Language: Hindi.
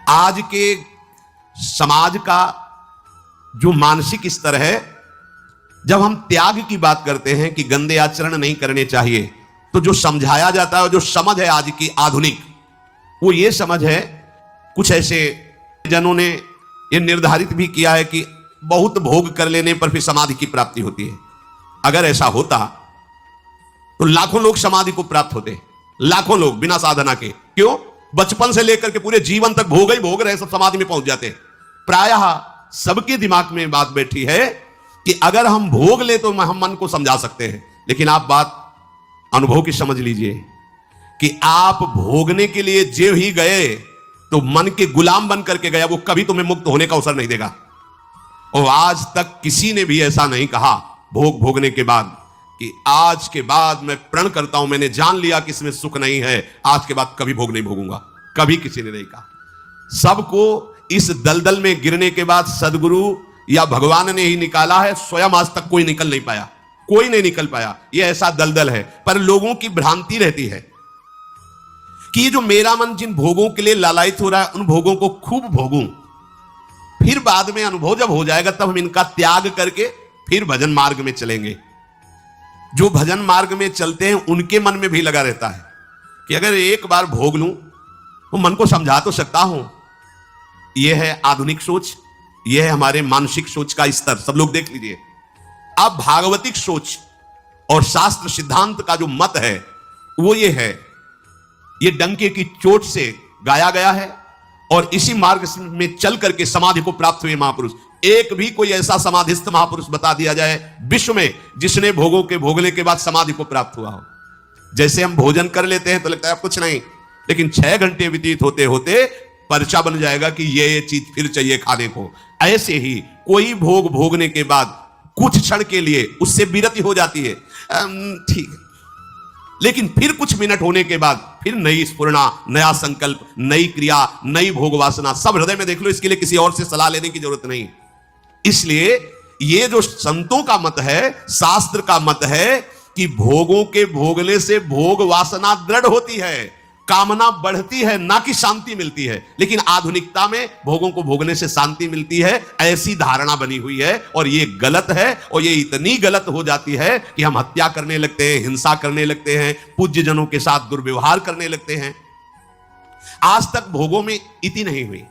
आज के समाज का जो मानसिक स्तर है, जब हम त्याग की बात करते हैं कि गंदे आचरण नहीं करने चाहिए, तो जो समझाया जाता है, जो समझ है आज की आधुनिक, वो ये समझ है, कुछ ऐसे जनों ने ये निर्धारित भी किया है कि बहुत भोग कर लेने पर फिर समाधि की प्राप्ति होती है। अगर ऐसा होता तो लाखों लोग समाधि को प्राप्त होते, लाखों लोग बिना साधना के। क्यों? बचपन से लेकर के पूरे जीवन तक भोग ही भोग रहे, सब समाधि में पहुंच जाते। प्रायः सबके दिमाग में बात बैठी है कि अगर हम भोग ले तो हम मन को समझा सकते हैं, लेकिन आप बात अनुभव की समझ लीजिए कि आप भोगने के लिए जो ही गए तो मन के गुलाम बन करके गया, वो कभी तुम्हें मुक्त होने का अवसर नहीं देगा। और आज तक किसी ने भी ऐसा नहीं कहा भोग भोगने के बाद कि आज के बाद मैं प्रण करता हूं, मैंने जान लिया कि इसमें सुख नहीं है, आज के बाद कभी भोग नहीं भोगूंगा। कभी किसी ने नहीं कहा। सबको इस दलदल में गिरने के बाद सदगुरु या भगवान ने ही निकाला है, स्वयं आज तक कोई निकल नहीं पाया, कोई नहीं निकल पाया। यह ऐसा दलदल है। पर लोगों की भ्रांति रहती है कि ये जो मेरा मन जिन भोगों के लिए लालायित हो रहा है, उन भोगों को खूब भोगूं, फिर बाद में अनुभव जब हो जाएगा तब हम इनका त्याग करके फिर भजन मार्ग में चलेंगे। जो भजन मार्ग में चलते हैं उनके मन में भी लगा रहता है कि अगर एक बार भोग लूं तो मन को समझा तो सकता हूं। यह है आधुनिक सोच, यह है हमारे मानसिक सोच का स्तर। सब लोग देख लीजिए। अब भागवतिक सोच और शास्त्र सिद्धांत का जो मत है वो ये है, ये डंके की चोट से गाया गया है और इसी मार्ग में चल करके समाधि को प्राप्त हुए महापुरुष। एक भी कोई ऐसा समाधिस्थ महापुरुष बता दिया जाए विश्व में जिसने भोगों के भोगने के बाद समाधि को प्राप्त हुआ हो। जैसे हम भोजन कर लेते हैं तो लगता है कुछ नहीं, लेकिन 6 घंटे व्यतीत होते होते पर्चा बन जाएगा कि ये चीज फिर चाहिए खाने को। ऐसे ही कोई भोग भोगने के बाद कुछ क्षण के लिए उससे विरति हो जाती है, ठीक है, लेकिन फिर कुछ मिनट होने के बाद फिर नई स्फुरणा, नया संकल्प, नई क्रिया, नई भोग वासना सब हृदय में देख लो। इसके लिए किसी और से सलाह लेने की जरूरत नहीं। इसलिए ये जो संतों का मत है, शास्त्र का मत है कि भोगों के भोगने से भोग वासना दृढ़ होती है, कामना बढ़ती है, ना कि शांति मिलती है। लेकिन आधुनिकता में भोगों को भोगने से शांति मिलती है, ऐसी धारणा बनी हुई है। और ये गलत है, और ये इतनी गलत हो जाती है कि हम हत्या करने लगते हैं, हिंसा करने लगते हैं, पूज्य जनों के साथ दुर्व्यवहार करने लगते हैं। आज तक भोगों में इति नहीं हुई।